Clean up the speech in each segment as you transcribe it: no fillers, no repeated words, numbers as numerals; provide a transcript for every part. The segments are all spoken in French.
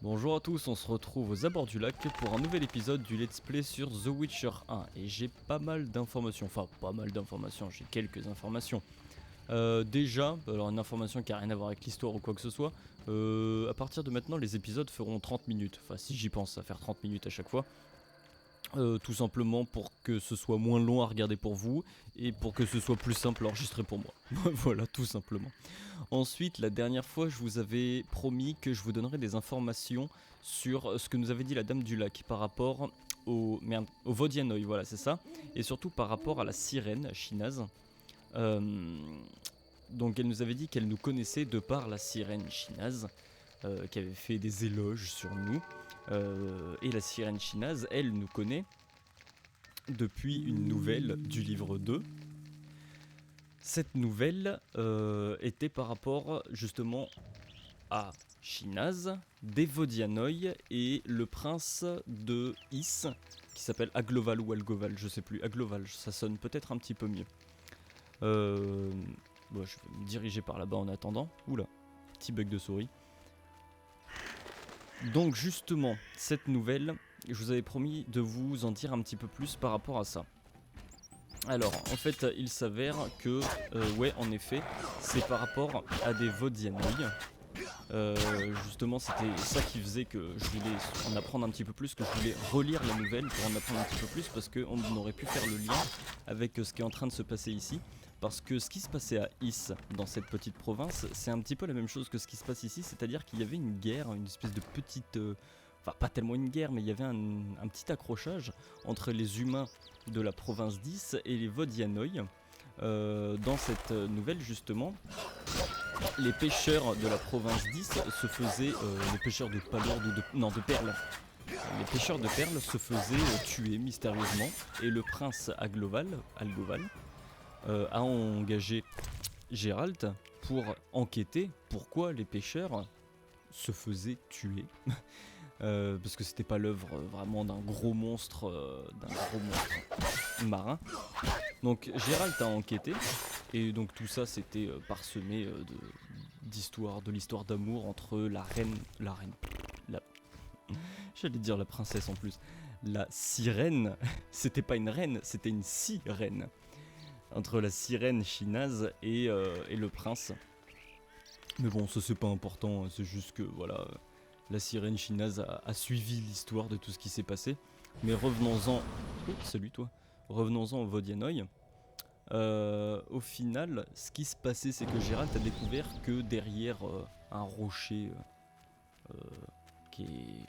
Bonjour à tous, on se retrouve aux abords du lac pour un nouvel épisode du Let's Play sur The Witcher 1. Et j'ai pas mal d'informations, j'ai quelques informations. Déjà, alors une information qui a rien à voir avec l'histoire ou quoi que ce soit, à partir de maintenant les épisodes feront 30 minutes, enfin si j'y pense à faire 30 minutes à chaque fois. Tout simplement pour que ce soit moins long à regarder pour vous et pour que ce soit plus simple à enregistrer pour moi. Voilà, tout simplement. Ensuite, la dernière fois, je vous avais promis que je vous donnerais des informations sur ce que nous avait dit la Dame du Lac par rapport au Vodianoi, voilà, c'est ça. Et surtout par rapport à la sirène chinoise. Donc elle nous avait dit qu'elle nous connaissait de par la sirène chinoise, qui avait fait des éloges sur nous. Et la sirène chinoise, elle nous connaît depuis une nouvelle du livre 2. Cette nouvelle était par rapport justement à Shinaz, des Vodianoi et le prince de Is, qui s'appelle Agloval ou Algoval, je sais plus. Agloval, ça sonne peut-être un petit peu mieux. Bon, je vais me diriger par là-bas en attendant. Oula, petit bug de souris. Donc justement, cette nouvelle, je vous avais promis de vous en dire un petit peu plus par rapport à ça. Alors, en fait, il s'avère que, ouais, en effet, c'est par rapport à des Vodianoi. Justement, c'était ça qui faisait que je voulais en apprendre un petit peu plus, que je voulais relire la nouvelle pour en apprendre un petit peu plus, parce qu'on aurait pu faire le lien avec ce qui est en train de se passer ici. Parce que ce qui se passait à Is, dans cette petite province, c'est un petit peu la même chose que ce qui se passe ici, c'est-à-dire qu'il y avait une guerre, une espèce de petite... Enfin, pas tellement une guerre, mais il y avait un petit accrochage entre les humains de la province d'Is et les Vodianoi. Dans cette nouvelle, justement, les pêcheurs de la province d'Is se faisaient... les pêcheurs de palourdes ou de perles. Les pêcheurs de perles se faisaient tuer mystérieusement, et le prince Algoval a engagé Gérald pour enquêter pourquoi les pêcheurs se faisaient tuer. Parce que c'était pas l'œuvre vraiment d'un gros monstre marin. Donc Gérald a enquêté, et donc tout ça c'était parsemé de l'histoire d'amour entre j'allais dire la princesse en plus, la sirène, c'était pas une reine, c'était une sirène, entre la sirène chinoise et le prince. Mais bon, ça c'est pas important, c'est juste que voilà, la sirène chinoise a suivi l'histoire de tout ce qui s'est passé. Mais revenons-en... Oh, salut toi. Revenons-en au Vodianoi. Au final, ce qui se passait, c'est que Gérald a découvert que derrière un rocher qui est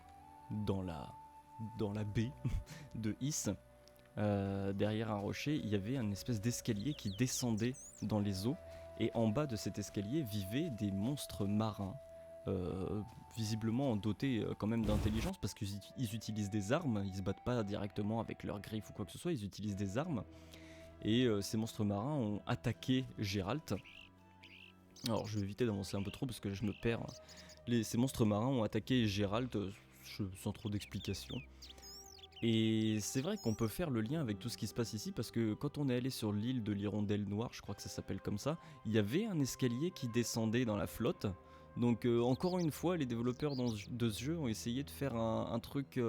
dans la baie de Is, derrière un rocher, il y avait un espèce d'escalier qui descendait dans les eaux, et en bas de cet escalier vivaient des monstres marins, visiblement dotés quand même d'intelligence, parce qu'ils utilisent des armes, ils se battent pas directement avec leurs griffes ou quoi que ce soit, ils utilisent des armes, et ces monstres marins ont attaqué Gérald. Alors je vais éviter d'avancer un peu trop parce que je me perds. Ces monstres marins ont attaqué Gérald sans trop d'explications. Et c'est vrai qu'on peut faire le lien avec tout ce qui se passe ici, parce que quand on est allé sur l'île de l'Hirondelle Noire, je crois que ça s'appelle comme ça, il y avait un escalier qui descendait dans la flotte. Donc encore une fois, les développeurs de ce jeu ont essayé de faire un truc...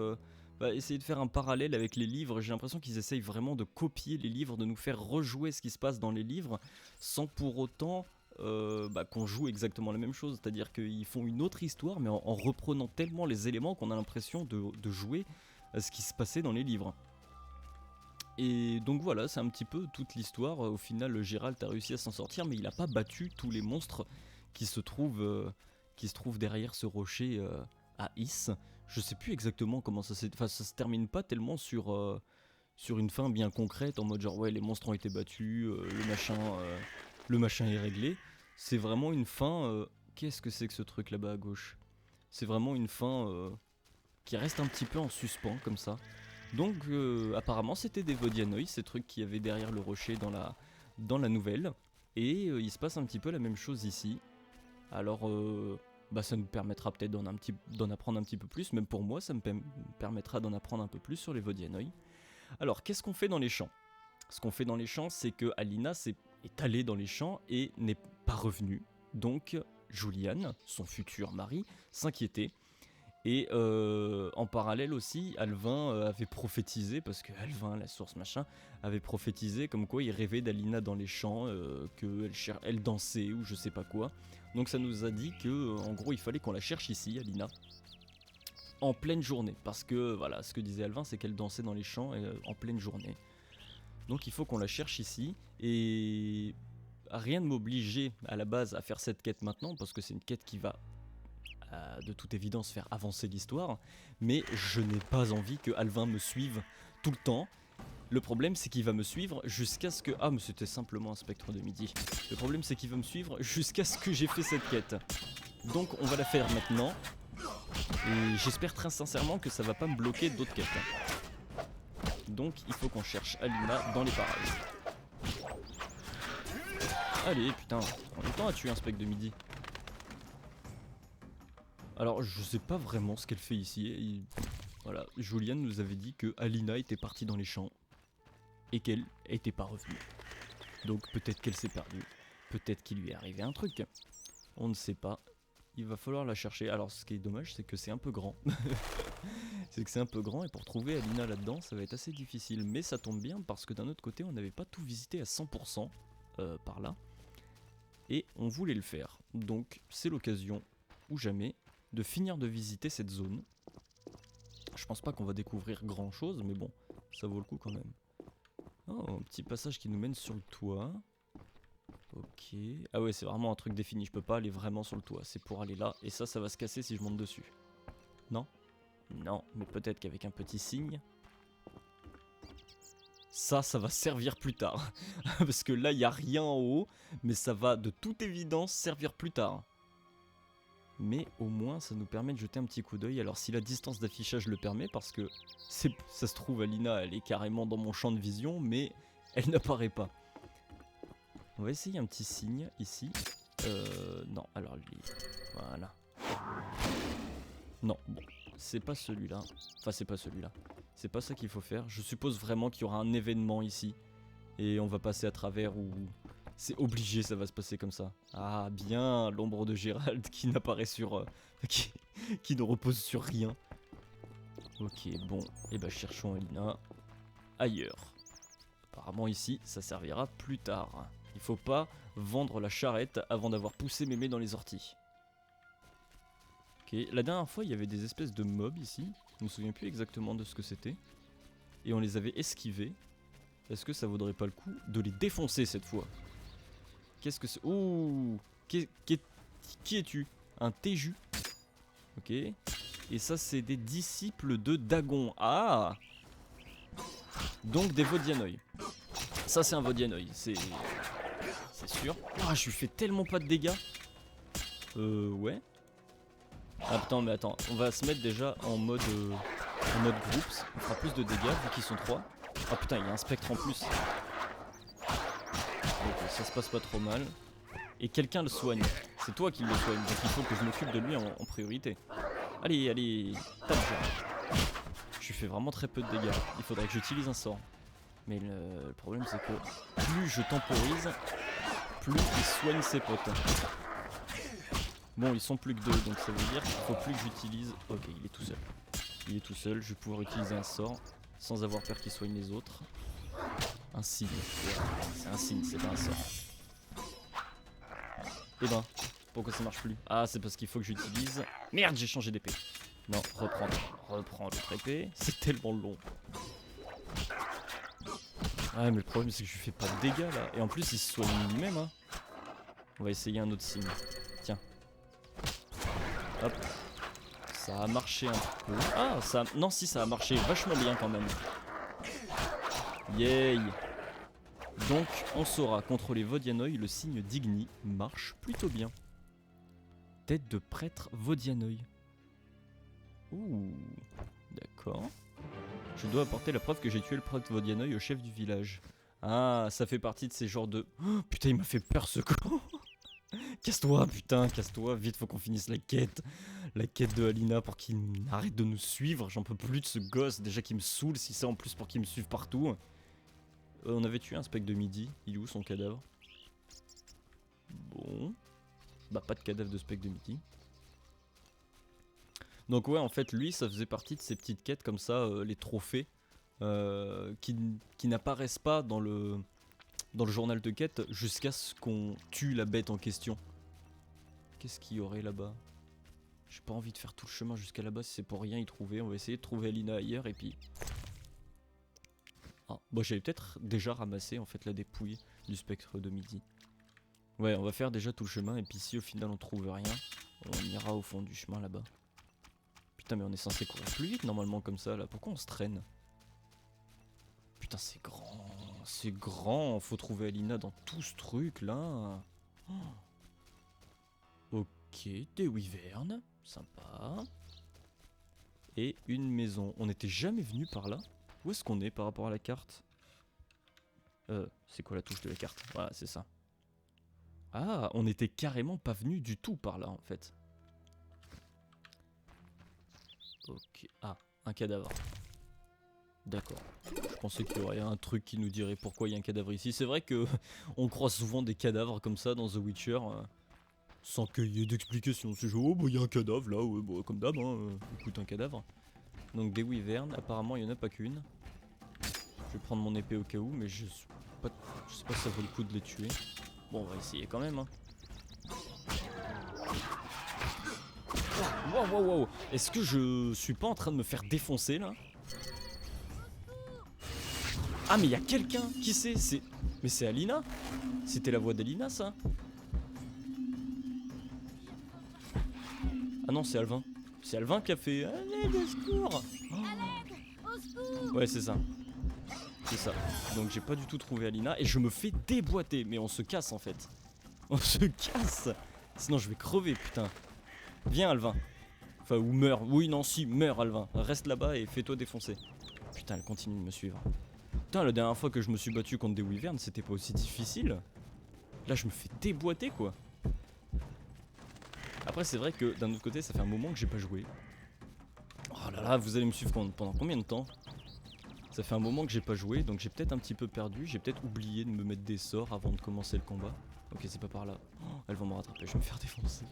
essayer de faire un parallèle avec les livres. J'ai l'impression qu'ils essayent vraiment de copier les livres, de nous faire rejouer ce qui se passe dans les livres, sans pour autant... qu'on joue exactement la même chose, c'est-à-dire qu'ils font une autre histoire, mais en reprenant tellement les éléments qu'on a l'impression de jouer à ce qui se passait dans les livres. Et donc voilà, c'est un petit peu toute l'histoire. Au final, Gérald a réussi à s'en sortir, mais il n'a pas battu tous les monstres qui se trouvent derrière ce rocher à Is. Je sais plus exactement comment ça s'est... Enfin, ça se termine pas tellement sur une fin bien concrète, en mode genre ouais, les monstres ont été battus, le machin est réglé. C'est vraiment une fin... Qu'est-ce que c'est que ce truc là-bas à gauche? C'est vraiment une fin qui reste un petit peu en suspens comme ça. Donc apparemment c'était des Vodianoi, ces trucs qu'il y avait derrière le rocher dans la nouvelle. Et il se passe un petit peu la même chose ici. Alors ça nous permettra peut-être d'en apprendre un petit peu plus. Même pour moi, ça me permettra d'en apprendre un peu plus sur les Vodianoi. Alors qu'est-ce qu'on fait dans les champs? Ce qu'on fait dans les champs, c'est que Alina est allée dans les champs et n'est pas revenue. Donc Julian, son futur mari, s'inquiétait. Et en parallèle aussi, Alvin avait prophétisé, parce que Alvin, la source machin, avait prophétisé comme quoi il rêvait d'Alina dans les champs, qu'elle dansait ou je sais pas quoi. Donc ça nous a dit que en gros il fallait qu'on la cherche ici, Alina, en pleine journée. Parce que voilà, ce que disait Alvin, c'est qu'elle dansait dans les champs en pleine journée. Donc il faut qu'on la cherche ici, et rien ne m'obligeait à la base à faire cette quête maintenant, parce que c'est une quête qui va de toute évidence faire avancer l'histoire, mais je n'ai pas envie que Alvin me suive tout le temps. Le problème c'est qu'il va me suivre jusqu'à ce que... Ah mais c'était simplement un spectre de midi. Le problème c'est qu'il va me suivre jusqu'à ce que j'ai fait cette quête. Donc on va la faire maintenant, et j'espère très sincèrement que ça va pas me bloquer d'autres quêtes. Donc il faut qu'on cherche Alina dans les parages. Allez putain, on a le temps à tuer un spectre de midi. Alors je sais pas vraiment ce qu'elle fait ici. Voilà, Juliane nous avait dit que Alina était partie dans les champs et qu'elle était pas revenue. Donc peut-être qu'elle s'est perdue, peut-être qu'il lui est arrivé un truc. On ne sait pas. Il va falloir la chercher. Alors ce qui est dommage, c'est que c'est un peu grand. C'est que c'est un peu grand et pour trouver Alina là-dedans, ça va être assez difficile. Mais ça tombe bien parce que d'un autre côté, on n'avait pas tout visité à 100% par là. Et on voulait le faire. Donc c'est l'occasion ou jamais de finir de visiter cette zone. Je pense pas qu'on va découvrir grand chose, mais bon, ça vaut le coup quand même. Oh, un petit passage qui nous mène sur le toit. Ok. Ah ouais, c'est vraiment un truc défini, je peux pas aller vraiment sur le toit, c'est pour aller là, et ça va se casser si je monte dessus. Non? Non, mais peut-être qu'avec un petit signe... Ça va servir plus tard. Parce que là, il n'y a rien en haut, mais ça va de toute évidence servir plus tard. Mais au moins ça nous permet de jeter un petit coup d'œil. Alors si la distance d'affichage le permet, parce que ça se trouve Alina elle est carrément dans mon champ de vision, mais elle n'apparaît pas. On va essayer un petit signe ici. Non, alors lui, voilà. Non, bon, c'est pas celui-là. Enfin c'est pas celui-là. C'est pas ça qu'il faut faire. Je suppose vraiment qu'il y aura un événement ici. Et on va passer à travers ou... C'est obligé, ça va se passer comme ça. Ah bien, l'ombre de Gérald qui n'apparaît sur... qui ne repose sur rien. Ok, bon, et bah cherchons Alina ailleurs. Apparemment ici, ça servira plus tard. Il faut pas vendre la charrette avant d'avoir poussé mémé dans les orties. Ok, la dernière fois, il y avait des espèces de mobs ici. Je me souviens plus exactement de ce que c'était. Et on les avait esquivés. Est-ce que ça vaudrait pas le coup de les défoncer cette fois? Qu'est-ce que c'est? Ouh! Qui es-tu? Un Téju. Ok. Et ça, c'est des disciples de Dagon. Ah! Donc des Vodianoï. Ça, c'est un Vodianoï. C'est sûr. Ah, je lui fais tellement pas de dégâts. Ouais. Attends, mais attends. On va se mettre déjà en mode groups. On fera plus de dégâts vu qu'ils sont 3. Ah putain, il y a un spectre en plus. Ok, ça se passe pas trop mal. Et quelqu'un le soigne. C'est toi qui le soigne, donc il faut que je m'occupe de lui en priorité. Allez, allez, tape. Je lui fais vraiment très peu de dégâts. Il faudrait que j'utilise un sort. Mais le problème c'est que plus je temporise, plus il soigne ses potes. Bon, ils sont plus que 2, donc ça veut dire qu'il faut plus que j'utilise... Ok, il est tout seul. Il est tout seul, je vais pouvoir utiliser un sort sans avoir peur qu'il soigne les autres. Un signe. Ouais, c'est un signe, c'est pas un sort. Eh ben, pourquoi ça marche plus? Ah, c'est parce qu'il faut que j'utilise... Merde, j'ai changé d'épée. Non, reprends l'autre épée. C'est tellement long. Ah, mais le problème c'est que je lui fais pas de dégâts là. Et en plus, il se soigne lui-même. Hein. On va essayer un autre signe. Tiens. Hop. Ça a marché un peu. Ah, ça... Non, si, ça a marché vachement bien quand même. Yay. Donc, on saura, contre les Vodianoï, le signe d'Igni marche plutôt bien. Tête de prêtre Vodianoï. Ouh, d'accord. Je dois apporter la preuve que j'ai tué le prêtre Vodianoï au chef du village. Ah, ça fait partie de ces genres de... Oh, putain, il m'a fait peur ce con. Casse-toi, putain, casse-toi. Vite, faut qu'on finisse la quête. La quête de Alina pour qu'il arrête de nous suivre. J'en peux plus de ce gosse, déjà qui me saoule, si c'est en plus pour qu'il me suive partout. On avait tué un spectre de midi. Il est où son cadavre? Bon. Bah, pas de cadavre de spectre de midi. Donc ouais, en fait, lui, ça faisait partie de ces petites quêtes comme ça, les trophées, qui n'apparaissent pas dans le journal de quête jusqu'à ce qu'on tue la bête en question. Qu'est-ce qu'il y aurait là-bas? J'ai pas envie de faire tout le chemin jusqu'à là-bas si c'est pour rien y trouver. On va essayer de trouver Alina ailleurs et puis... Ah, bah j'avais peut-être déjà ramassé en fait la dépouille du spectre de midi. Ouais, on va faire déjà tout le chemin et puis si au final on trouve rien, on ira au fond du chemin là-bas. Putain mais on est censé courir plus vite normalement comme ça là, pourquoi on se traîne? Putain c'est grand, faut trouver Alina dans tout ce truc là. Oh. Ok, des wyverns, sympa. Et une maison, on n'était jamais venu par là? Où est-ce qu'on est par rapport à la carte? C'est quoi la touche de la carte? Voilà, c'est ça. Ah, on n'était carrément pas venu du tout par là en fait. Ok, ah, un cadavre. D'accord. Je pensais qu'il y aurait un truc qui nous dirait pourquoi il y a un cadavre ici. C'est vrai que on croise souvent des cadavres comme ça dans The Witcher, sans qu'il y ait d'explication. C'est genre, oh bah il y a un cadavre là, ouais, bah, comme d'hab, hein, écoute un cadavre. Donc des wyverns, apparemment il n'y en a pas qu'une. Je vais prendre mon épée au cas où, mais je sais pas si ça vaut le coup de les tuer. Bon, on va essayer quand même. Hein. Wow, wow, wow. Est-ce que je suis pas en train de me faire défoncer là? Ah, mais il y a quelqu'un. Qui c'est? Mais c'est Alina? C'était la voix d'Alina ça? Ah non, c'est Alvin. C'est Alvin qui a fait allez, au secours. Oh. Ouais, c'est ça. C'est ça. Donc j'ai pas du tout trouvé Alina et je me fais déboîter. Mais on se casse en fait. On se casse. Sinon je vais crever, putain. Viens Alvin. Enfin, ou meurs. Oui, non, si, meurs Alvin. Reste là-bas et fais-toi défoncer. Putain, elle continue de me suivre. Putain, la dernière fois que je me suis battu contre des wyverns, c'était pas aussi difficile. Là, je me fais déboîter, quoi. Après, c'est vrai que d'un autre côté, ça fait un moment que j'ai pas joué. Oh là là, vous allez me suivre pendant combien de temps? Ça fait un moment que j'ai pas joué, donc j'ai peut-être un petit peu perdu. J'ai peut-être oublié de me mettre des sorts avant de commencer le combat. Ok, c'est pas par là. Oh, elles vont me rattraper, je vais me faire défoncer.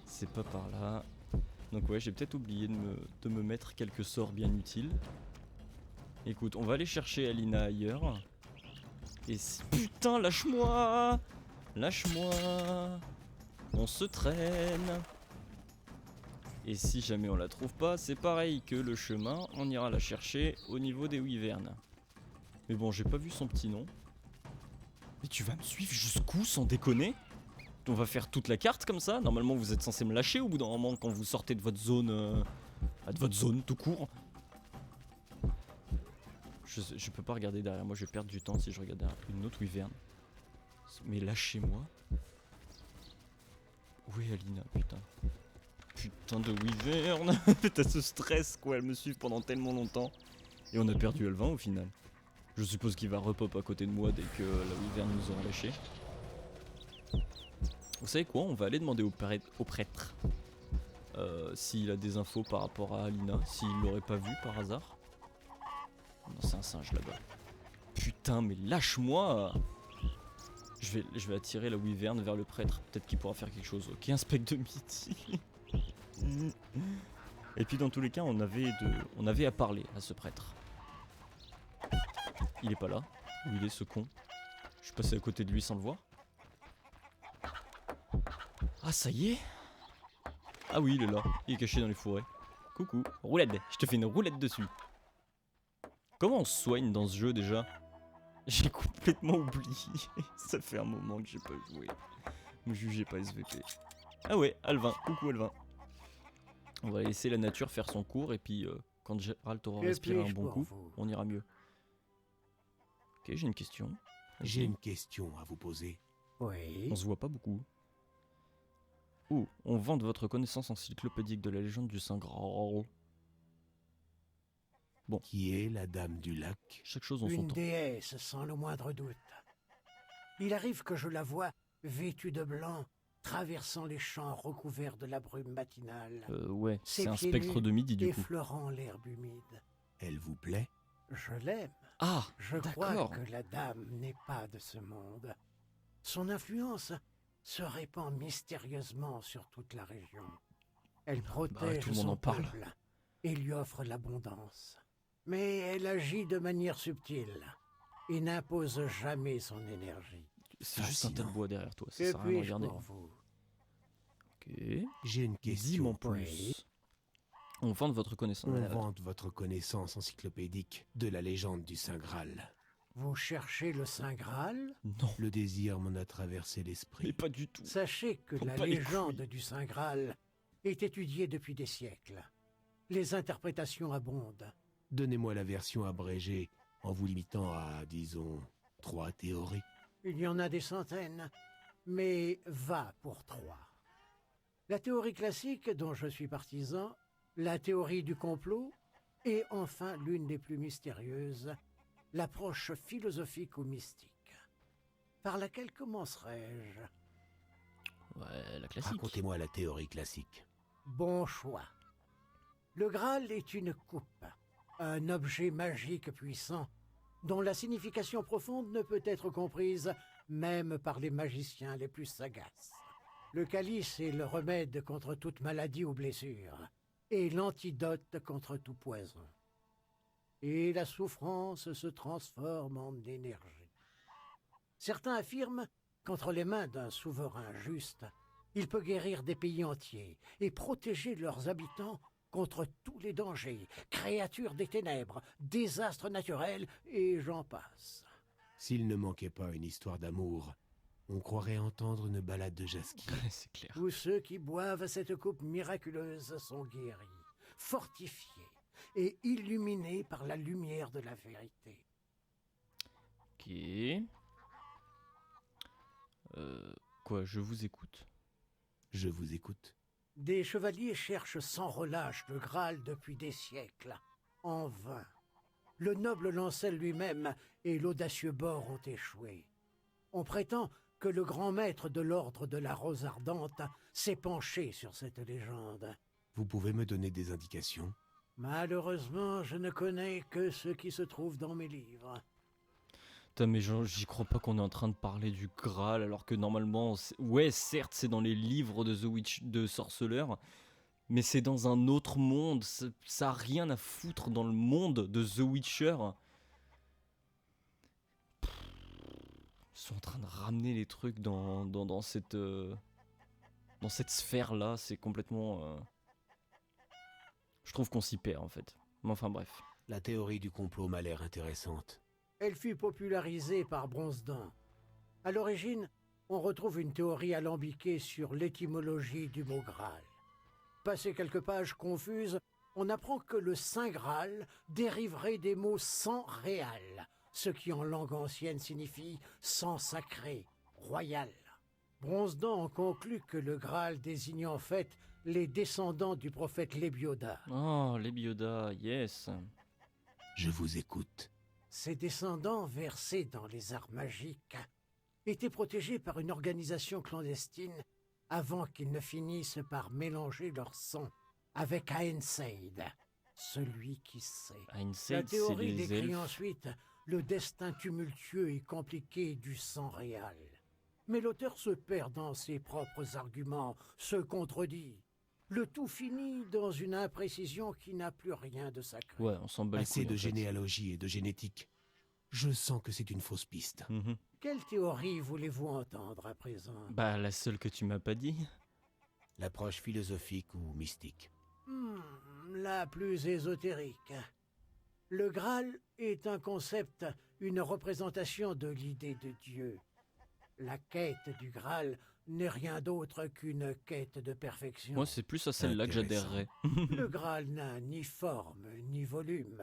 C'est pas par là. Donc ouais, j'ai peut-être oublié de me mettre quelques sorts bien utiles. Écoute, on va aller chercher Alina ailleurs. Et putain, lâche-moi! Lâche-moi! On se traîne! Et si jamais on la trouve pas, c'est pareil que le chemin, on ira la chercher au niveau des wyverns. Mais bon, j'ai pas vu son petit nom. Mais tu vas me suivre jusqu'où sans déconner? On va faire toute la carte comme ça? Normalement vous êtes censé me lâcher au bout d'un moment quand vous sortez de votre zone... de votre zone tout court. Je peux pas regarder derrière moi, je vais perdre du temps si je regarde derrière une autre wyvern. Mais lâchez-moi. Où est Alina, putain? Putain de wyvern. T'as ce stress quoi, elle me suit pendant tellement longtemps. Et on a perdu Alvin au final. Je suppose qu'il va repop à côté de moi dès que la wyvern nous aura lâché. Vous savez quoi, on va aller demander au prêtre s'il a des infos par rapport à Alina, s'il l'aurait pas vu par hasard. Non, c'est un singe là-bas. Putain, mais lâche-moi! Je vais attirer la wyvern vers le prêtre, peut-être qu'il pourra faire quelque chose. Ok, un spectre de midi. Et puis dans tous les cas, on avait à parler à ce prêtre. Il est pas là. Où il est ce con? Je suis passé à côté de lui sans le voir. Ah ça y est. Ah oui il est là, il est caché dans les forêts. Coucou, roulette, je te fais une roulette dessus. Comment on se soigne dans ce jeu déjà? J'ai complètement oublié. Ça fait un moment que j'ai pas joué. Me jugez pas SVP. Ah ouais, Alvin, coucou Alvin. On va laisser la nature faire son cours et puis quand Gérald aura respiré un bon coup, on ira mieux. Ok, j'ai une question. J'ai une question à vous poser. Oui. On se voit pas beaucoup. Ouh, on vante votre connaissance encyclopédique de la légende du Saint Graal. Bon. Qui est la dame du lac? Chaque chose en son Une temps. déesse, sans le moindre doute. Il arrive que je la vois, vêtue de blanc, traversant les champs recouverts de la brume matinale. Ouais, c'est Ses un pieds spectre nus de midi du coup. effleurant l'herbe humide. Elle vous plaît? Je l'aime. Ah, Je crois d'accord. que la dame n'est pas de ce monde. Son influence se répand mystérieusement sur toute la région. Elle Bah, protège tout le monde son en parle. peuple et lui offre l'abondance. Mais elle agit de manière subtile et n'impose jamais son énergie. C'est juste un tas de Fascinant. bois derrière toi, ça Que sert à rien de puis-je regarder. pour vous? Ok. J'ai une Dis-moi question. plus. Oui. On vend de votre connaissance. On vante votre connaissance encyclopédique de la légende du Saint Graal. Vous cherchez le Saint Graal? Non, Le désir m'en a traversé mais l'esprit. pas du tout. Sachez que Faut la pas les légende couilles. du Saint Graal est étudiée depuis des siècles. Les interprétations abondent. Donnez-moi la version abrégée en vous limitant à, disons, 3 théories. Il y en a des centaines, mais va pour 3. La théorie classique dont je suis partisan, la théorie du complot, et enfin l'une des plus mystérieuses, l'approche philosophique ou mystique. Par laquelle commencerai-je? Ouais, la classique. Racontez-moi la théorie classique. Bon choix. Le Graal est une coupe, un objet magique puissant, dont la signification profonde ne peut être comprise même par les magiciens les plus sagaces. Le calice est le remède contre toute maladie ou blessure, et l'antidote contre tout poison. Et la souffrance se transforme en énergie. Certains affirment qu'entre les mains d'un souverain juste, il peut guérir des pays entiers et protéger leurs habitants contre tous les dangers, créatures des ténèbres, désastres naturels, et j'en passe. S'il ne manquait pas une histoire d'amour, on croirait entendre une ballade de Jaski. C'est clair. Tous ceux qui boivent cette coupe miraculeuse sont guéris, fortifiés et illuminés par la lumière de la vérité. Ok. Quoi, je vous écoute. Je vous écoute. Des chevaliers cherchent sans relâche le Graal depuis des siècles, en vain. Le noble Lancel lui-même et l'audacieux Bor ont échoué. On prétend que le grand maître de l'ordre de la Rose Ardente s'est penché sur cette légende. Vous pouvez me donner des indications? Malheureusement, je ne connais que ce qui se trouve dans mes livres. Putain, mais j'y crois pas qu'on est en train de parler du Graal alors que normalement, ouais, certes, c'est dans les livres de The Witch de Sorceleur, mais c'est dans un autre monde. Ça a rien à foutre dans le monde de The Witcher. Ils sont en train de ramener les trucs dans cette sphère-là. C'est complètement. Je trouve qu'on s'y perd en fait. Mais enfin bref. La théorie du complot m'a l'air intéressante. Elle fut popularisée par Bronzedan. À l'origine, on retrouve une théorie alambiquée sur l'étymologie du mot Graal. Passé quelques pages confuses, on apprend que le Saint Graal dériverait des mots sang réal, ce qui en langue ancienne signifie sang sacré, royal. Bronzedan en conclut que le Graal désigne en fait les descendants du prophète Lébioda. Oh, les Bioda, yes. Je vous écoute. Ces descendants, versés dans les arts magiques, étaient protégés par une organisation clandestine avant qu'ils ne finissent par mélanger leur sang avec Aenseid, celui qui sait. La Ainseid, c'est théorie les décrit elfes. ensuite le destin tumultueux et compliqué du sang réal. Mais l'auteur se perd dans ses propres arguments, se contredit. Le tout finit dans une imprécision qui n'a plus rien de sacré. Ouais, on s'en bat les Assez couilles, de en fait. généalogie et de génétique. Je sens que c'est une fausse piste. Mhm. Quelle théorie voulez-vous entendre à présent? Bah, la seule que tu m'as pas dit. L'approche philosophique ou mystique. La plus ésotérique. Le Graal est un concept, une représentation de l'idée de Dieu. La quête du Graal n'est rien d'autre qu'une quête de perfection. Moi, c'est plus à celle-là que Intéressant. j'adhérerais. Le Graal n'a ni forme ni volume.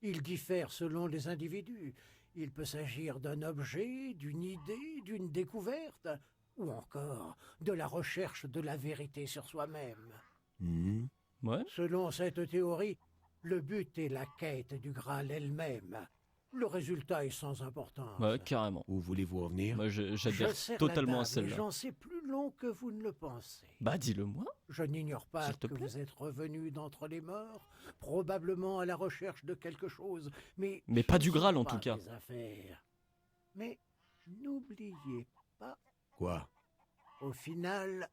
Il diffère selon les individus. Il peut s'agir d'un objet, d'une idée, d'une découverte, ou encore de la recherche de la vérité sur soi-même. Hmm. Ouais. Selon cette théorie, le but est la quête du Graal elle-même. Le résultat est sans importance. Ouais, carrément. Où voulez-vous en venir? Moi, j'adhère Je serre totalement la à table et celle-là. j'en sais plus long que vous ne le pensez. Bah, dis-le-moi. Je n'ignore pas S'il te que plaît. vous êtes revenu d'entre les morts, probablement à la recherche de quelque chose, mais... Mais ce pas ne du sont Graal, en pas tout cas. des affaires. Mais n'oubliez pas, Quoi? au final,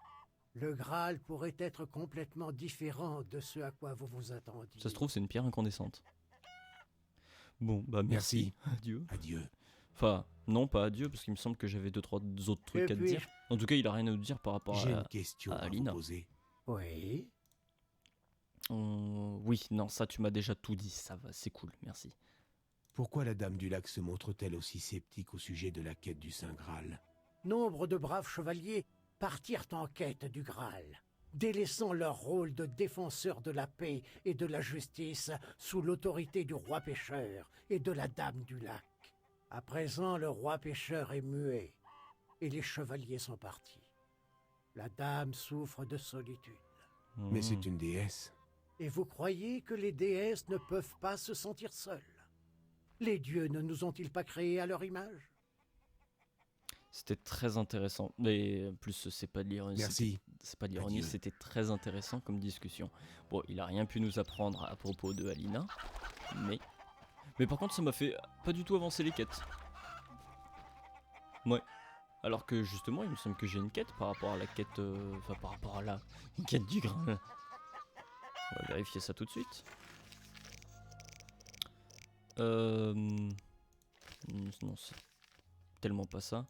Le Graal pourrait être complètement différent de ce à quoi vous vous attendiez. Ça se trouve, c'est une pierre incandescente. Bon, bah merci. Adieu. Adieu. Enfin, non, pas adieu, parce qu'il me semble que j'avais 2-3 autres trucs Et à te puis, dire. En tout cas, il a rien à nous dire par rapport J'ai à... une question à à vous Alina. poser. Oui. Oui, non, ça tu m'as déjà tout dit, ça va, c'est cool, merci. Pourquoi la Dame du Lac se montre-t-elle aussi sceptique au sujet de la quête du Saint Graal? Nombre de braves chevaliers partirent en quête du Graal, délaissant leur rôle de défenseurs de la paix et de la justice sous l'autorité du roi pêcheur et de la Dame du Lac. À présent, le roi pêcheur est muet et les chevaliers sont partis. La Dame souffre de solitude. Mais Hmm. c'est une déesse. Et vous croyez que les déesses ne peuvent pas se sentir seules? Les dieux ne nous ont-ils pas créés à leur image? C'était très intéressant, mais en plus c'est pas de l'ironie. Merci. C'est pas de l'ironie, Adieu. c'était très intéressant comme discussion. Bon, il a rien pu nous apprendre à propos de Alina, mais par contre ça m'a fait pas du tout avancer les quêtes. Ouais. Alors que justement, il me semble que j'ai une quête par rapport à la quête, enfin par rapport à la quête du Graal. On va vérifier ça tout de suite. Non, c'est tellement pas ça.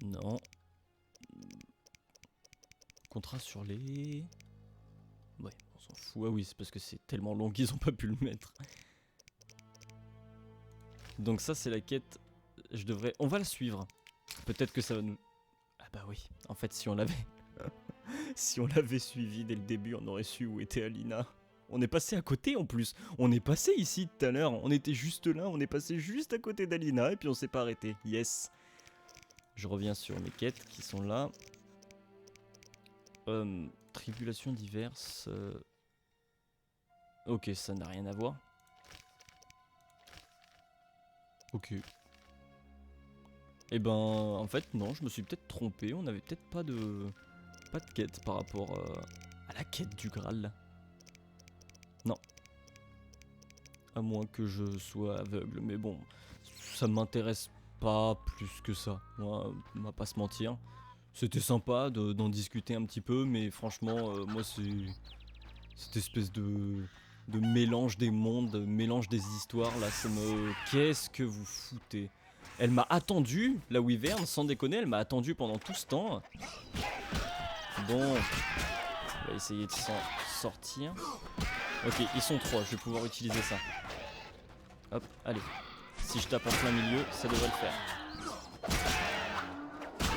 Non. Contrat sur les... Ouais, on s'en fout. Ah oui, c'est parce que c'est tellement long qu'ils ont pas pu le mettre. Donc ça, c'est la quête. Je devrais... On va la suivre. Peut-être que ça va nous... Ah bah oui. En fait, si on l'avait... si on l'avait suivi dès le début, on aurait su où était Alina. On est passé à côté en plus. On est passé ici tout à l'heure. On était juste là. On est passé juste à côté d'Alina et puis on s'est pas arrêté. Yes. Je reviens sur mes quêtes qui sont là. Tribulations diverses. Ok, ça n'a rien à voir. Ok. Et ben, en fait, non, je me suis peut-être trompé. On avait peut-être pas de quête par rapport à la quête du Graal. Non. À moins que je sois aveugle, mais bon, ça m'intéresse pas plus que ça. Moi, on va pas se mentir. C'était sympa d'en discuter un petit peu, mais franchement, moi, c'est cette espèce de mélange des mondes, mélange des histoires, là, ça me... Qu'est-ce que vous foutez? Elle m'a attendu, la Wyvern, sans déconner, elle m'a attendu pendant tout ce temps. Bon, on va essayer de s'en sortir. Ok, ils sont 3, je vais pouvoir utiliser ça. Hop, allez. Si je tape en plein milieu, ça devrait le faire.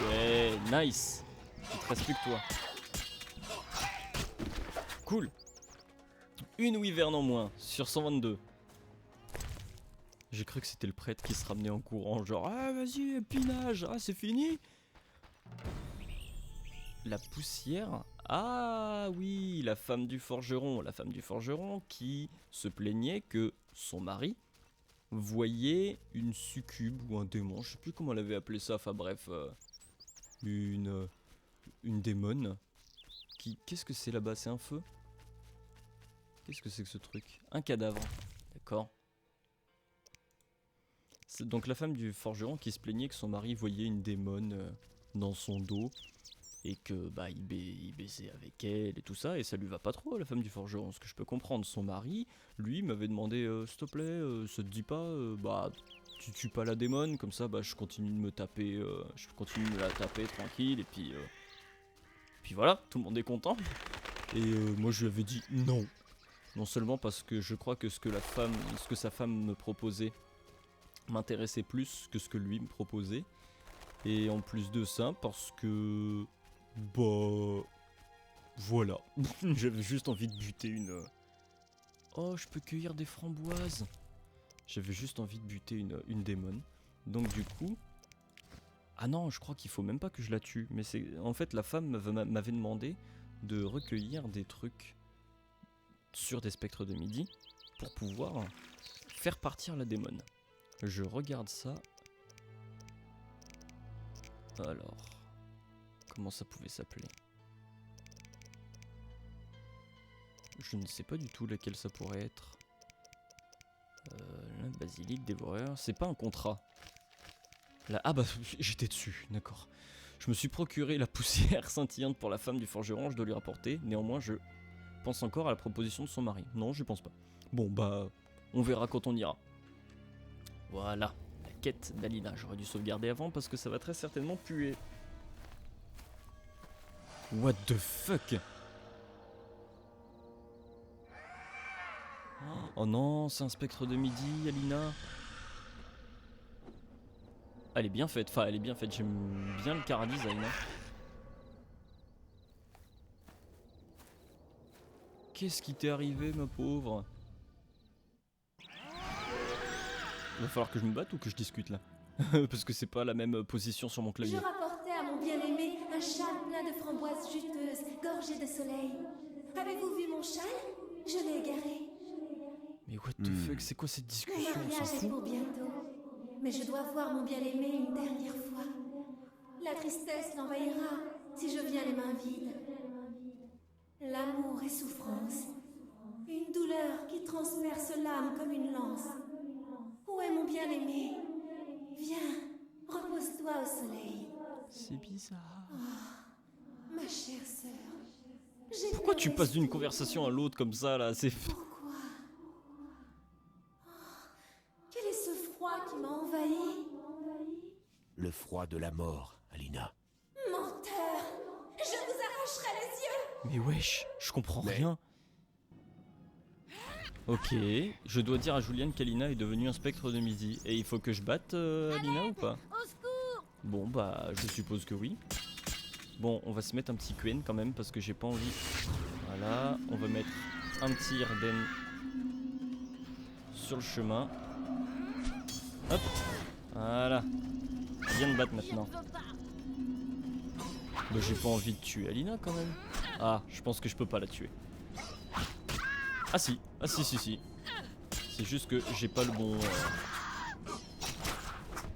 Ouais, nice. Il te reste plus que toi. Cool. Une Wyvern en moins sur 122. J'ai cru que c'était le prêtre qui se ramenait en courant, genre ah vas-y, pinage, ah c'est fini. La poussière. Ah oui, la femme du forgeron qui se plaignait que son mari voyait une succube ou un démon, je sais plus comment elle avait appelé ça, enfin bref, une démone. Qui, qu'est-ce que c'est là-bas? C'est un feu? Qu'est-ce que c'est que ce truc? Un cadavre, d'accord. C'est donc la femme du forgeron qui se plaignait que son mari voyait une démone dans son dos et que bah il baisait avec elle et tout ça, et ça lui va pas trop à la femme du forgeron, ce que je peux comprendre. Son mari, lui, m'avait demandé s'il te plaît, ça te dit pas, bah tu tues pas la démone, comme ça bah je continue de me taper, je continue de la taper tranquille, et puis voilà, tout le monde est content. Et moi je lui avais dit non. Non seulement parce que je crois que ce que sa femme me proposait m'intéressait plus que ce que lui me proposait. Et en plus de ça, parce que... Bah... Voilà. J'avais juste envie de buter une... Oh, je peux cueillir des framboises. J'avais juste envie de buter une démone. Donc du coup... Ah non, je crois qu'il faut même pas que je la tue. Mais c'est... En fait, la femme m'avait demandé de recueillir des trucs sur des spectres de midi pour pouvoir faire partir la démone. Je regarde ça. Alors, comment ça pouvait s'appeler? Je ne sais pas du tout laquelle ça pourrait être. La basilique dévoreur, c'est pas un contrat. Là, ah bah j'étais dessus, d'accord. Je me suis procuré la poussière scintillante pour la femme du forgeron, je dois lui rapporter. Néanmoins, je pense encore à la proposition de son mari. Non, je pense pas. Bon, bah, on verra quand on ira. Voilà, la quête d'Alina. J'aurais dû sauvegarder avant parce que ça va très certainement puer. What the fuck? Oh non, c'est un spectre de midi, Alina. Elle est bien faite, enfin elle est bien faite, j'aime bien le chara-design. Qu'est-ce qui t'est arrivé, ma pauvre? Va falloir que je me batte ou que je discute là? Parce que c'est pas la même position sur mon clavier. Je rapportais à mon bien-aimé un châle plein de framboises juteuses, gorgées de soleil. Avez-vous vu mon châle? Je l'ai égaré. Mais what the fuck, c'est quoi cette Mon discussion? On s'en mariage est fout. pour bientôt. Mais je dois voir mon bien-aimé une dernière fois. La tristesse l'envahira si je viens les mains vides. L'amour est souffrance. Une douleur qui transperce l'âme comme une lance. Où est mon bien-aimé? Viens, repose-toi au soleil. C'est bizarre. Ma chère sœur. Pourquoi tu passes d'une conversation à l'autre comme ça là? C'est... Pourquoi? Quel est ce froid qui m'a envahi? Le froid de la mort, Alina. Menteur! Je vous arracherai les yeux! Mais wesh, je comprends Mais- rien. Ok, je dois dire à Juliane qu'Alina est devenue un spectre de midi. Et il faut que je batte Alina ou pas? Au secours! Bon bah je suppose que oui. Bon, on va se mettre un petit QN quand même parce que j'ai pas envie. Voilà, on va mettre un petit Irden sur le chemin. Hop, voilà. Viens me battre maintenant. Je veux pas. Bah j'ai pas envie de tuer Alina quand même. Ah, je pense que je peux pas la tuer. Ah si, ah si. C'est juste que j'ai pas le bon...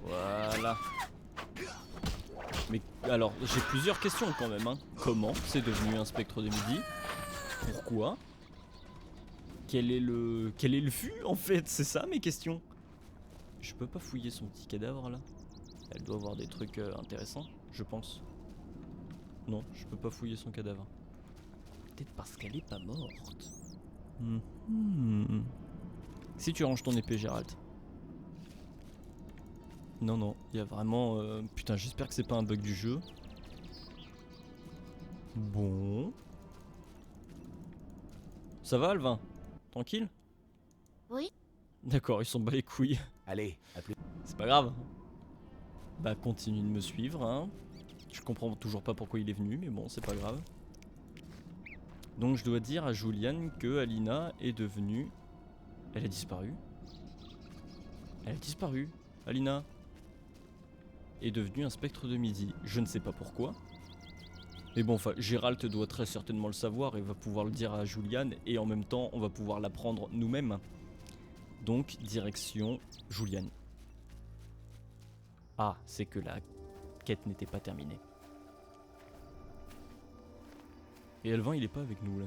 Voilà. Mais alors, j'ai plusieurs questions quand même. Hein. Comment c'est devenu un spectre de midi? Pourquoi? Quel est le fût en fait? C'est ça mes questions. Je peux pas fouiller son petit cadavre là? Elle doit avoir des trucs intéressants, je pense. Non, je peux pas fouiller son cadavre. Peut-être parce qu'elle est pas morte. Si tu ranges ton épée, Gérald. Non, il y a vraiment... Putain, j'espère que c'est pas un bug du jeu. Bon. Ça va, Alvin? Tranquille? Oui. D'accord, ils sont bas les couilles. Allez, à plus. C'est pas grave. Bah, continue de me suivre, hein. Je comprends toujours pas pourquoi il est venu, mais bon, c'est pas grave. Donc, je dois dire à Juliane que Alina est devenue... Elle a disparu. Elle a disparu. Alina est devenue un spectre de midi. Je ne sais pas pourquoi. Mais bon, enfin, Gérald doit très certainement le savoir et va pouvoir le dire à Juliane. Et en même temps, on va pouvoir l'apprendre nous-mêmes. Donc, direction Juliane. Ah, c'est que la quête n'était pas terminée. Et Elvin, il est pas avec nous là.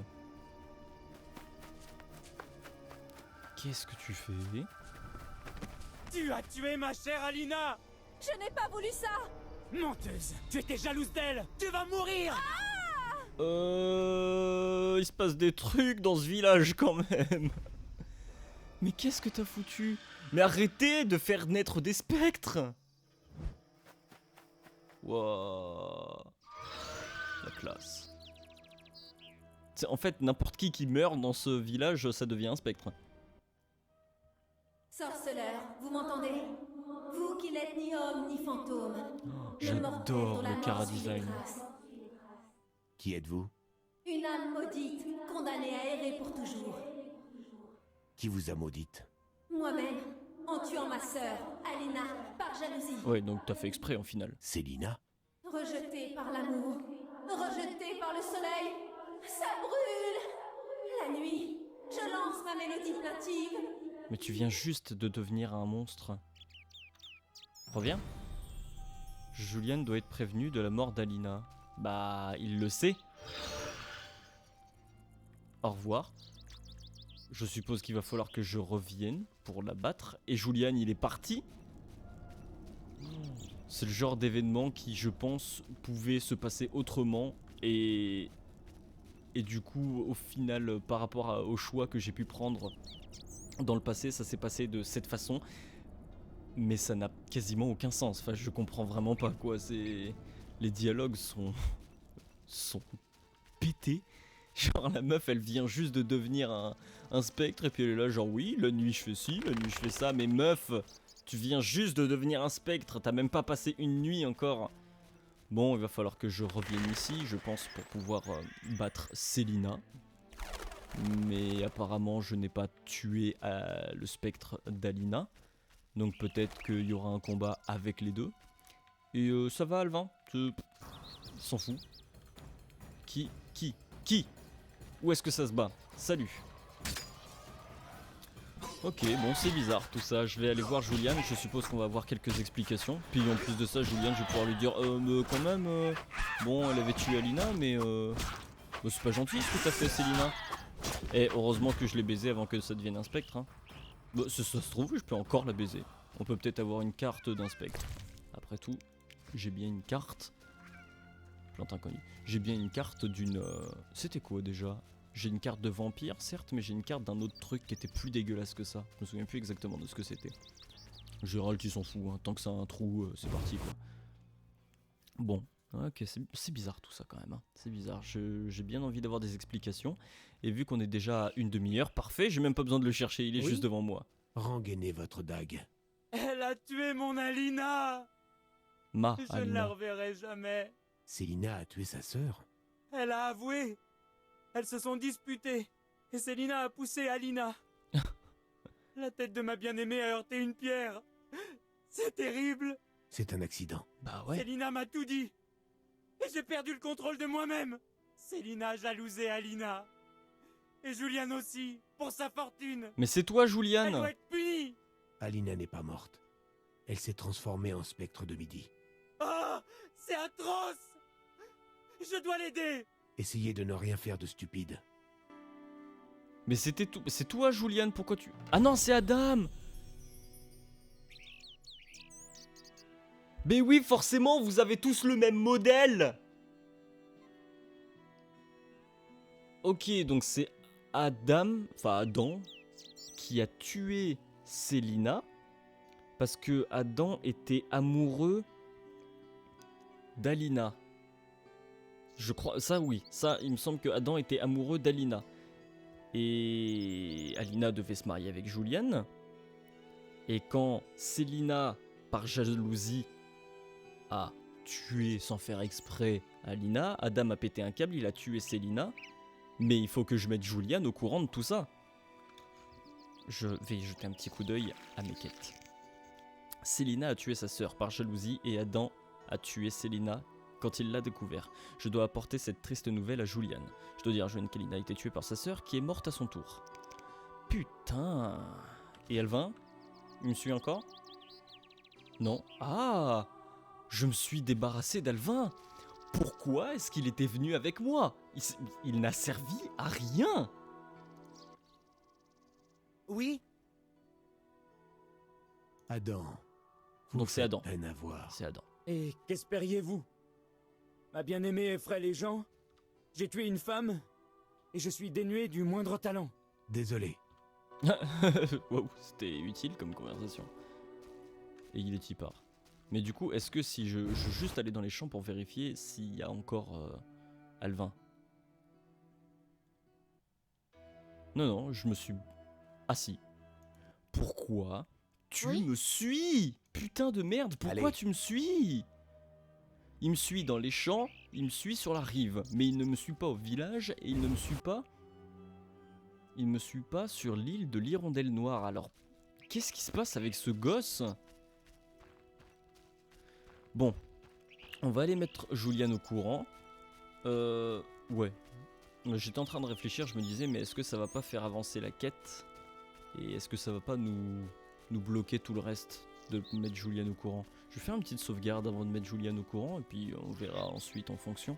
Qu'est-ce que tu fais? Tu as tué ma chère Alina! Je n'ai pas voulu ça! Menteuse! Tu étais jalouse d'elle! Tu vas mourir! Il se passe des trucs dans ce village quand même. Mais qu'est-ce que t'as foutu? Mais arrêtez de faire naître des spectres. Wouah. La classe. En fait, n'importe qui meurt dans ce village, ça devient un spectre. Sorceleur, vous m'entendez? Vous qui n'êtes ni homme ni fantôme. Le mortel J'adore dont la le mort chara suit les design. traces. Qui êtes-vous? Une âme maudite, condamnée à errer pour toujours. Qui vous a maudite? Moi-même, en tuant ma sœur, Alina, par jalousie. Ouais, donc t'as fait exprès en final. Célina? Rejetée par l'amour, rejetée par le soleil, ça brûle! La nuit, je lance ma mélodie plaintive. Mais tu viens juste de devenir un monstre. Reviens. Juliane doit être prévenue de la mort d'Alina. Bah, il le sait. Au revoir. Je suppose qu'il va falloir que je revienne pour la battre. Et Juliane, il est parti. C'est le genre d'événement qui, je pense, pouvait se passer autrement. Et du coup, au final, par rapport au choix que j'ai pu prendre dans le passé, ça s'est passé de cette façon. Mais ça n'a quasiment aucun sens. Enfin, je comprends vraiment pas quoi. Les dialogues sont pétés. Genre la meuf, elle vient juste de devenir un spectre et puis elle est là genre oui, la nuit je fais ci, la nuit je fais ça. Mais meuf, tu viens juste de devenir un spectre. T'as même pas passé une nuit encore. Bon, il va falloir que je revienne ici, je pense, pour pouvoir battre Célina. Mais apparemment, je n'ai pas tué le spectre d'Alina. Donc peut-être qu'il y aura un combat avec les deux. Et ça va, Alvin? Il s'en fout. Qui? Où est-ce que ça se bat? Salut. Ok, bon, c'est bizarre tout ça. Je vais aller voir Julian. Je suppose qu'on va avoir quelques explications. Puis en plus de ça, Julian, je vais pouvoir lui dire quand même, bon, elle avait tué Alina, mais bah, c'est pas gentil ce que t'as fait, Célina. Et heureusement que je l'ai baisé avant que ça devienne un spectre. Hein. Bah, ça se trouve, je peux encore la baiser. On peut peut-être avoir une carte d'un spectre. Après tout, j'ai bien une carte. Plante inconnue. J'ai bien une carte d'une. C'était quoi déjà? J'ai une carte de vampire, certes, mais j'ai une carte d'un autre truc qui était plus dégueulasse que ça. Je me souviens plus exactement de ce que c'était. Gérald, il s'en fout, hein. Tant que ça a un trou, c'est parti quoi. Bon, ok, c'est bizarre tout ça quand même. Hein. C'est bizarre, j'ai bien envie d'avoir des explications. Et vu qu'on est déjà à une demi-heure, parfait, j'ai même pas besoin de le chercher, il est juste devant moi. Rengainez votre dague. Elle a tué mon Alina. Je ne la Alina. reverrai jamais. Célina a tué sa sœur. Elle a avoué. Elles se sont disputées. Et Célina a poussé Alina. La tête de ma bien-aimée a heurté une pierre. C'est terrible. C'est un accident. Bah ouais. Célina m'a tout dit. Et j'ai perdu le contrôle de moi-même. Célina a jalousé Alina. Et Julian aussi, pour sa fortune. Mais c'est toi, Elle Julian. doit être punie. Alina n'est pas morte. Elle s'est transformée en spectre de midi. Oh, c'est atroce. Je dois l'aider. Essayez de ne rien faire de stupide. Mais c'était tout. C'est toi, Julian, pourquoi tu. Ah non, c'est Adam. Mais oui, forcément, vous avez tous le même modèle. Ok, donc c'est Adam, qui a tué Célina parce que Adam était amoureux d'Alina. Je crois, ça oui, ça il me semble que Adam était amoureux d'Alina. Et Alina devait se marier avec Julian. Et quand Célina, par jalousie, a tué sans faire exprès Alina, Adam a pété un câble, il a tué Célina. Mais il faut que je mette Julian au courant de tout ça. Je vais y jeter un petit coup d'œil à mes quêtes. Célina a tué sa sœur par jalousie et Adam a tué Célina quand il l'a découvert. Je dois apporter cette triste nouvelle à Julian. Je dois dire à Julian qu'Alina a été tuée par sa sœur qui est morte à son tour. Putain. Et Alvin? Il me suit encore? Non. Ah! Je me suis débarrassé d'Alvin. Pourquoi est-ce qu'il était venu avec moi? Il n'a servi à rien. Oui. Adam. Vous Donc c'est faites Adam. peine à voir. C'est Adam. Et qu'espériez-vous? Ma bien-aimée effraie les gens. J'ai tué une femme. Et je suis dénué du moindre talent. Désolé. Wow, c'était utile comme conversation. Et il est y part. Mais du coup, est-ce que si je veux juste aller dans les champs pour vérifier s'il y a encore Alvin? Non, je me suis assis. Pourquoi tu me suis? Putain de merde, pourquoi Allez. tu me suis? Il me suit dans les champs, il me suit sur la rive, mais il ne me suit pas au village et il ne me suit pas. Il me suit pas sur l'île de l'Hirondelle Noire. Alors, qu'est-ce qui se passe avec ce gosse? Bon, on va aller mettre Julian au courant. Ouais. J'étais en train de réfléchir, je me disais, mais est-ce que ça va pas faire avancer la quête? Et est-ce que ça va pas nous bloquer tout le reste de mettre Julian au courant? Je vais faire une petite sauvegarde avant de mettre Julian au courant, et puis on verra ensuite en fonction.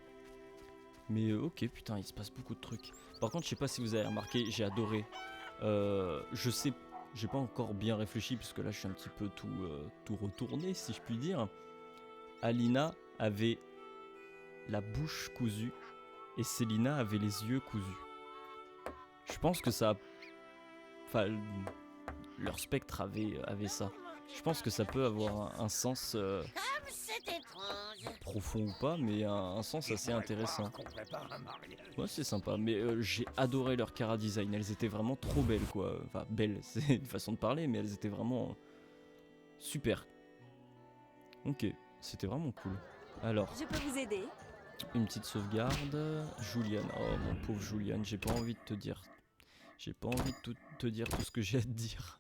Mais ok, putain, il se passe beaucoup de trucs. Par contre, je sais pas si vous avez remarqué, j'ai adoré. Je sais j'ai pas encore bien réfléchi, puisque là je suis un petit peu tout retourné, si je puis dire. Alina avait la bouche cousue et Célina avait les yeux cousus. Je pense que ça... Enfin, leur spectre avait ça. Je pense que ça peut avoir un sens Comme c'est étrange. profond ou pas, mais un sens assez intéressant. Ouais, c'est sympa, mais j'ai adoré leur cara design. Elles étaient vraiment trop belles, quoi. Enfin, belles, c'est une façon de parler, mais elles étaient vraiment super. Ok, c'était vraiment cool. Alors, Je peux vous aider? une petite sauvegarde. Julian, oh mon pauvre Julian, j'ai pas envie de te dire. J'ai pas envie de te dire tout ce que j'ai à te dire.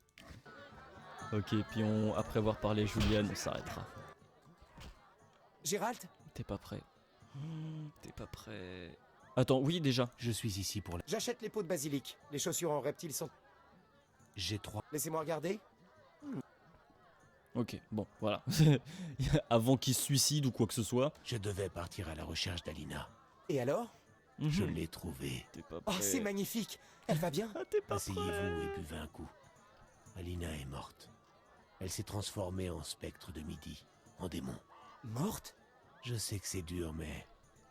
Ok, puis après avoir parlé Julian, on s'arrêtera. Gérald, T'es pas prêt. T'es pas prêt. Attends, oui, déjà. Je suis ici pour la... j'achète les pots de basilic. Les chaussures en reptile sont... J'ai 3... Laissez-moi regarder. Ok, bon, voilà. Avant qu'il se suicide ou quoi que ce soit. Je devais partir à la recherche d'Alina. Et alors? Je l'ai trouvée. T'es pas Oh, prêt. c'est magnifique. Elle va bien? Ah, t'es pas Asseyez-vous prêt. et buvez un coup. Alina est morte. Elle s'est transformée en spectre de midi, en démon. Morte? Je sais que c'est dur, mais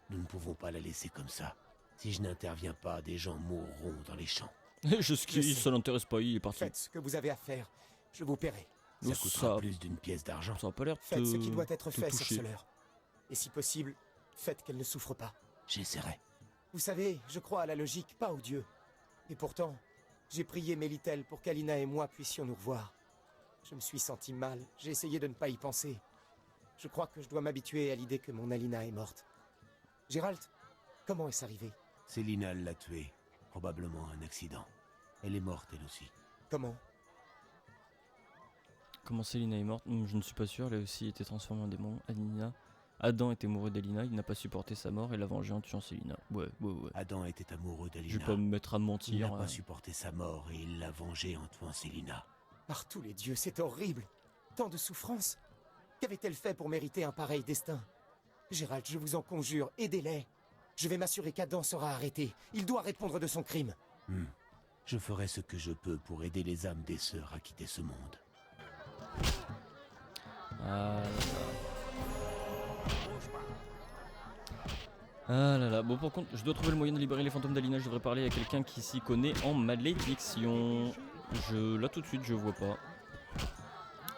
nous ne pouvons pas la laisser comme ça. Si je n'interviens pas, des gens mourront dans les champs. Je sais, ça l'intéresse pas, il est parti. Faites ce que vous avez à faire. Je vous paierai. Ça Oh, coûtera plus d'une pièce d'argent. Ça a pas l'air de Faites ce qui doit te être fait, toucher. sorceleur. Et si possible, faites qu'elle ne souffre pas. J'essaierai. Vous savez, je crois à la logique, pas aux dieux. Et pourtant, j'ai prié Mélitel pour qu'Alina et moi puissions nous revoir. Je me suis senti mal, j'ai essayé de ne pas y penser. Je crois que je dois m'habituer à l'idée que mon Alina est morte. Gérald, comment est-ce arrivé? Célina l'a tuée. Probablement un accident. Elle est morte, elle aussi. Comment? Comment Célina est morte? Je ne suis pas sûr, elle a aussi été transformée en démon. Adam était amoureux d'Alina, il n'a pas supporté sa mort et l'a vengé en tuant Célina. Ouais. Adam était amoureux Je vais d'Alina. pas me mettre à Il n'a mentir. pas supporté sa mort et il l'a vengée en tuant Célina. Par tous les dieux, c'est horrible. Tant de souffrance. Qu'avait-elle fait pour mériter un pareil destin? Gérald, je vous en conjure, aidez-les. Je vais m'assurer qu'Adam sera arrêté. Il doit répondre de son crime. Je ferai ce que je peux pour aider les âmes des sœurs à quitter ce monde. Ah là là, bon par contre, je dois trouver le moyen de libérer les fantômes d'Alina, je devrais parler à quelqu'un qui s'y connaît en malédiction. Là tout de suite je vois pas.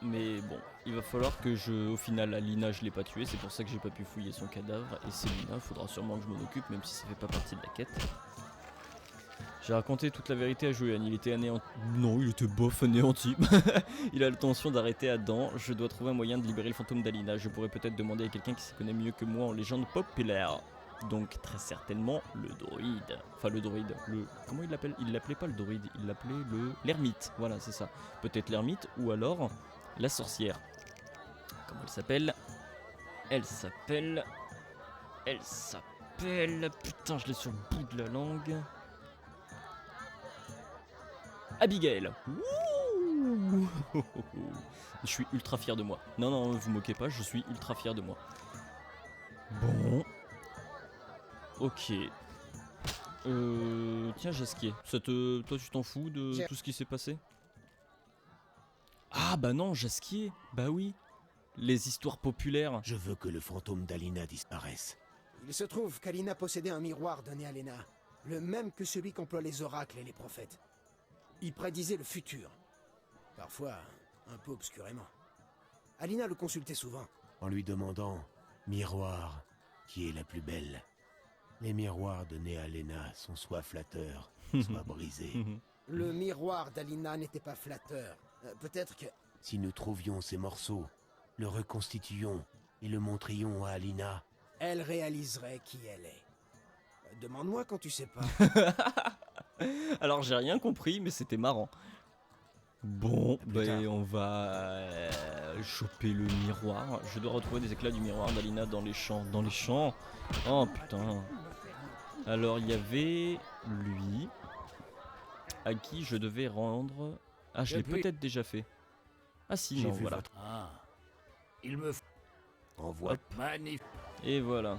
Mais bon, il va falloir que au final Alina je l'ai pas tué, c'est pour ça que j'ai pas pu fouiller son cadavre. Et Célina, il faudra sûrement que je m'en occupe, même si ça fait pas partie de la quête. J'ai raconté toute la vérité à Julian, il était anéanti. Non, il était bof, anéanti. Il a l'intention d'arrêter Adam. Je dois trouver un moyen de libérer le fantôme d'Alina. Je pourrais peut-être demander à quelqu'un qui s'y connaît mieux que moi en légende populaire. Donc très certainement le druide. Enfin le druide, comment il l'appelle? Il l'appelait pas le druide, il l'appelait l'ermite. Voilà, c'est ça. Peut-être l'ermite ou alors la sorcière. Comment elle s'appelle? Elle s'appelle... Putain, je l'ai sur le bout de la langue. Abigail. Ouh. Je suis ultra fier de moi. Non, vous moquez pas, je suis ultra fier de moi. Bon. Ok. Tiens, Jasquier, toi tu t'en fous de tout ce qui s'est passé? Ah bah non, Jasquier, bah oui. Les histoires populaires. Je veux que le fantôme d'Alina disparaisse. Il se trouve qu'Alina possédait un miroir donné à Léna, le même que celui qu'emploient les oracles et les prophètes. Il prédisait le futur, parfois un peu obscurément. Alina le consultait souvent. En lui demandant, miroir, qui est la plus belle? Les miroirs donnés à Léna sont soit flatteurs, soit brisés. Le miroir d'Alina n'était pas flatteur. Peut-être que... Si nous trouvions ces morceaux, le reconstituions et le montrions à Alina, elle réaliserait qui elle est. Demande-moi quand tu sais pas. Alors j'ai rien compris, mais c'était marrant. Bon, Plus tard. on va choper le miroir. Je dois retrouver des éclats du miroir d'Alina dans les champs. Dans les champs? Oh putain. Alors il y avait lui à qui je devais rendre... Ah, je l'ai peut-être déjà fait. Ah si, J'ai non, vu voilà. votre- Il me faut... envoie. Hop. Magnifique. Et voilà.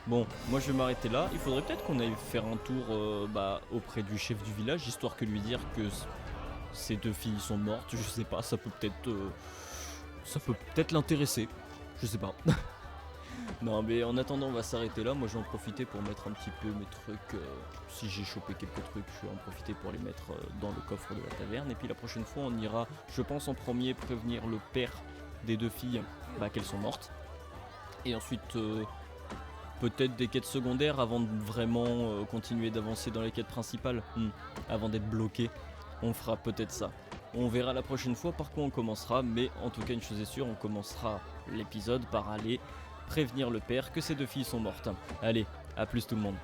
Bon, moi je vais m'arrêter là. Il faudrait peut-être qu'on aille faire un tour auprès du chef du village, histoire que lui dire que ces 2 filles sont mortes, je sais pas, ça peut peut-être l'intéresser, je sais pas. Non mais en attendant on va s'arrêter là, moi je vais en profiter pour mettre un petit peu mes trucs, si j'ai chopé quelques trucs je vais en profiter pour les mettre dans le coffre de la taverne, et puis la prochaine fois on ira, je pense en premier, prévenir le père des 2 filles qu'elles sont mortes, et ensuite peut-être des quêtes secondaires avant de vraiment continuer d'avancer dans les quêtes principales, avant d'être bloqué, on fera peut-être ça. On verra la prochaine fois par quoi on commencera, mais en tout cas une chose est sûre, on commencera l'épisode par aller prévenir le père que ces 2 filles sont mortes. Allez, à plus tout le monde.